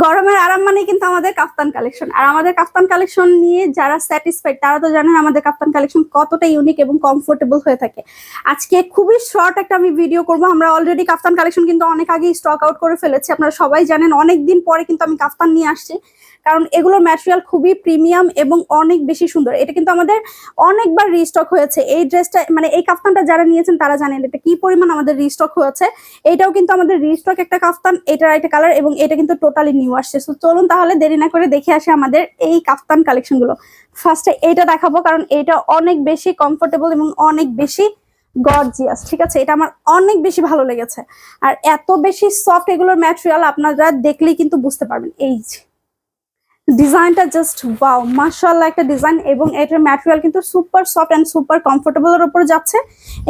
গরমের আরাম মানে কিন্তু আমাদের কাফতান কালেকশন। আর আমাদের কাফতান কালেকশন নিয়ে যারা স্যাটিসফাইড তারা তো জানেন আমাদের কাফতান কালেকশন কতটা ইউনিক এবং কমফোর্টেবল হয়ে থাকে। আজকে খুবই শর্ট একটা আমি ভিডিও করব। আমরা অলরেডি কাফতান কালেকশন কিন্তু অনেক আগেই স্টক আউট করে ফেলেছি, আপনারা সবাই জানেন। অনেক দিন পরে কিন্তু আমি কাফতান নিয়ে আসছি, কারণ এগুলোর ম্যাটেরিয়াল খুবই প্রিমিয়াম এবং অনেক বেশি সুন্দর। এটা কিন্তু আমাদের অনেকবার রিস্টক হয়েছে। এই ড্রেসটা মানে এই কাফতানটা যারা নিয়েছেন তারা জানেন এটা কি পরিমাণ আমাদের রিস্টক হয়েছে। এটাও কিন্তু আমাদের রিস্টক একটা কাফতান, এটার একটা কালার, এবং এটা কিন্তু টোটালি নিউ আসছে। তো চলুন তাহলে দেরি না করে দেখে আসি আমাদের এই কাফতান কালেকশন গুলো। ফার্স্টে এটা দেখাবো, কারণ এটা অনেক বেশি কমফোর্টেবল এবং অনেক বেশি গর্জিয়াস। ঠিক আছে, এটা আমার অনেক বেশি ভালো লেগেছে। আর এত বেশি সফট এগুলোর ম্যাটেরিয়াল, আপনারা দেখলেই কিন্তু বুঝতে পারবেন। এই ডিজাইনটা জাস্ট ওয়াও, মাশাআল্লাহ একটা ডিজাইন, এবং এটার ম্যাটেরিয়াল কিন্তু সুপার সফট এন্ড সুপার কমফোর্টেবলের উপরে যাচ্ছে।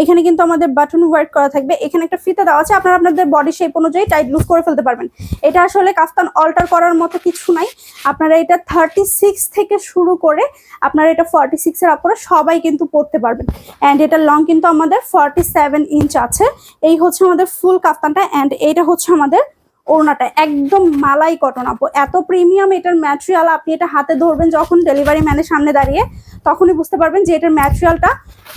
এখানে কিন্তু আমাদের বাটন ওয়ার্ক করা থাকবে, এখানে একটা ফিতা দেওয়া আছে, আপনারা আপনাদের বডি শেপ অনুযায়ী টাইট লুজ করে ফেলতে পারবেন। এটা আসলে কাফতান অল্টার করার মতো কিছু নাই। আপনারা এটা 36 থেকে শুরু করে আপনারা এটা 46 এর উপরে সবাই কিন্তু পরতে পারবেন। অ্যান্ড এটার লং কিন্তু আমাদের 47 ইঞ্চ আছে। এই হচ্ছে আমাদের ফুল কাফতানটা। অ্যান্ড এইটা হচ্ছে আমাদের ওড়নাটা, একদম মালাই কটন আপু, এত প্রিমিয়াম এটার ম্যাটেরিয়াল। আপনি এটা হাতে ধরবেন যখন ডেলিভারি ম্যানের সামনে দাঁড়িয়ে, তখনই বুঝতে পারবেন যে এটার ম্যাটেরিয়ালটা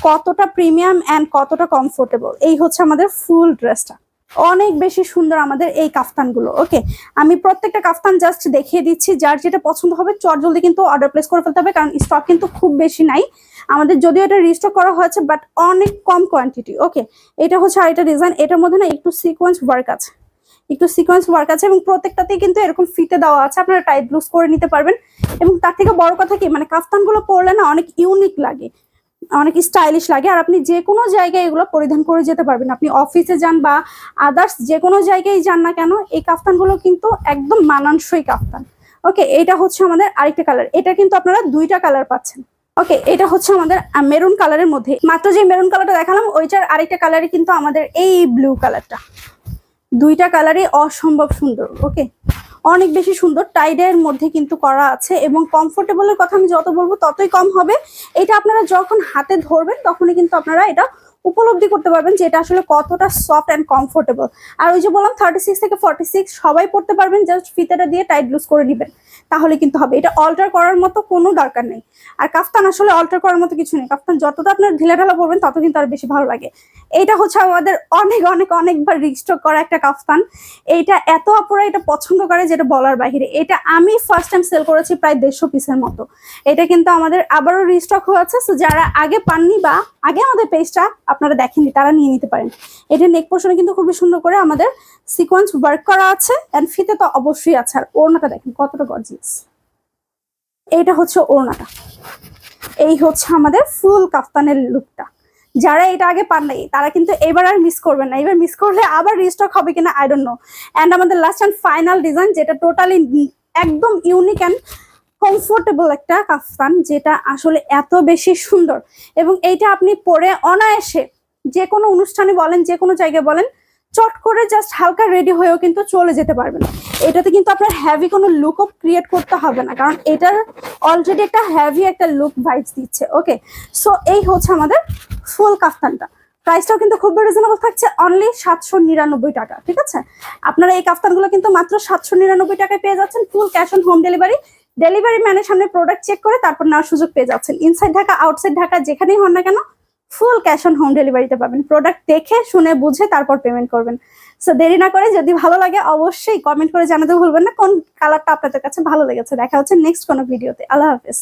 কতটা প্রিমিয়াম অ্যান্ড কতটা কমফোর্টেবল। এই হচ্ছে আমাদের ফুল ড্রেসটা, অনেক বেশি সুন্দর আমাদের এই কাফতানগুলো। ওকে, আমি প্রত্যেকটা কাফতান জাস্ট দেখিয়ে দিচ্ছি, যার যেটা পছন্দ হবে চটজলদি কিন্তু অর্ডার প্লেস করে ফেলতে হবে, কারণ স্টক কিন্তু খুব বেশি নাই আমাদের, যদিও এটা রিস্টক করা হয়েছে বাট অনেক কম কোয়ান্টিটি। ওকে, এটা হচ্ছে আরেকটা ডিজাইন, এটার মধ্যে না একটু সিকোয়েন্স ওয়ার্ক আছে, এবং প্রত্যেকটাতেই কিন্তু এরকম ফিতে দেওয়া আছে, আপনারা টাইট লুজ করে নিতে পারবেন। এবং তার থেকে বড় কথা কি, মানে কাফতানগুলো পরলে না অনেক ইউনিক লাগে, অনেক স্টাইলিশ লাগে। আর আপনি যে কোনো জায়গায় এগুলো পরিধান করে যেতে পারবেন, আপনি অফিসে যান বা আদার্স যে কোনো জায়গায় যান না কেন, এই কাফতানগুলো কিন্তু একদম মানানসই কাফতান। ওকে, এটা হচ্ছে আমাদের আরেকটা কালার, এটা কিন্তু আপনারা দুইটা কালার পাচ্ছেন। ওকে, এটা হচ্ছে আমাদের মেরুন কালারের মধ্যে, মাত্র যে মেরুন কালারটা দেখালাম ওইটার আরেকটা কালারই কিন্তু আমাদের এই ব্লু কালারটা। দুইটা কালারই অসম্ভব সুন্দর। ওকে, অনেক বেশি সুন্দর, টাইডের মধ্যে কিন্তু করা আছে, এবং কমফোর্টেবলের কথা আমি যত বলবো ততই কম হবে। এটা আপনারা যখন হাতে ধরবেন তখনই কিন্তু আপনারা এটা উপলব্ধি করতে পারবেন যে এটা আসলে কতটা সফট অ্যান্ড কমফোর্টেবল। আর ওই যে বললাম 36 থেকে 46 সবাই পড়তে পারবেন, জাস্ট ফিতাটা দিয়ে টাইট লুজ করে দিবেন তাহলে কিন্তু হবে। এটা অল্টার করার মতো কোনো দরকার নেই। আর কাফতান আসলে অল্টার করার মতো কিছু নেই, কাফতান যতটা আপনার ঢিলাঢালা পড়বেন তত কিন্তু আর বেশি ভালো লাগে। এটা হচ্ছে আমাদের অনেকবার রিস্টক করা একটা কাফতান। এইটা এত আপুরা এটা পছন্দ করে যেটা বলার বাহিরে। এটা আমি ফার্স্ট টাইম সেল করেছি প্রায় 150 পিসের মতো। এটা কিন্তু আমাদের আবারও রিস্টক হয়েছে, সো যারা আগে পাননি বা আগে আমাদের পেজটা আপনারা দেখেননি তারা নিয়ে নিতে পারেন। এটা নেক পোর্শনে কিন্তু খুবই সুন্দর করে আমাদের সিকোয়েন্স ওয়ার্ক করা আছে, এন্ড ফিতে তো অবশ্যই আছে। আর ওড়নাটা দেখেন কতটা গর্জিয়াস, এইটা হচ্ছে ওড়নাটা। এই হচ্ছে আমাদের ফুল কাফতানের লুকটা। যারা এটা আগে পান নাই তারা কিন্তু এবার আর মিস করবেন না, এবার মিস করলে আবার রিস্টক হবে কিনা আই ডোন্ট নো। এন্ড আমাদের লাস্ট এন্ড ফাইনাল ডিজাইন, যেটা টোটালি একদম ইউনিক এন্ড কমফোর্টেবল একটা কাফতান, যেটা আসলে এত বেশি সুন্দর, এবং এইটা আপনি পরে অনায়াসে যে কোনো অনুষ্ঠানে বলেন, যে কোনো জায়গায় বলেন, চট করে জাস্ট হালকা রেডি হয়েও কিন্তু চলে যেতে পারবেন। এটাতে কিন্তু আপনার হেভি কোনো লুকও ক্রিয়েট করতে হবে না, কারণ এটার অলরেডি একটা হেভি একটা লুক ভাইবস দিচ্ছে। ওকে, সো এই হচ্ছে আমাদের ফুল কাফতানটা। প্রাইসটাও কিন্তু খুব রিজনেবল থাকছে, অনলি 799 টাকা। ঠিক আছে, আপনারা এই কাফতানগুলো কিন্তু মাত্র 799 টাকায় পেয়ে যাচ্ছেন, full cash on home delivery. Delivery ম্যানের সামনে প্রোডাক্ট চেক করে তারপর নেওয়ার সুযোগ পেয়ে যাচ্ছেন। ইনসাইড ঢাকা, আউটসাইড ঢাকা, যেখানেই হন না কেন ফুল ক্যাশ অন হোম ডেলিভারিতে পাবেন। প্রোডাক্ট দেখে শুনে বুঝে তারপর পেমেন্ট করবেন। সো দেরি না করে যদি ভালো লাগে অবশ্যই কমেন্ট করে জানাতে ভুলবেন না কোন কালারটা আপনাদের কাছে ভালো লেগেছে। দেখা হচ্ছে নেক্সট কোনো ভিডিওতে। আল্লাহ হাফেজ।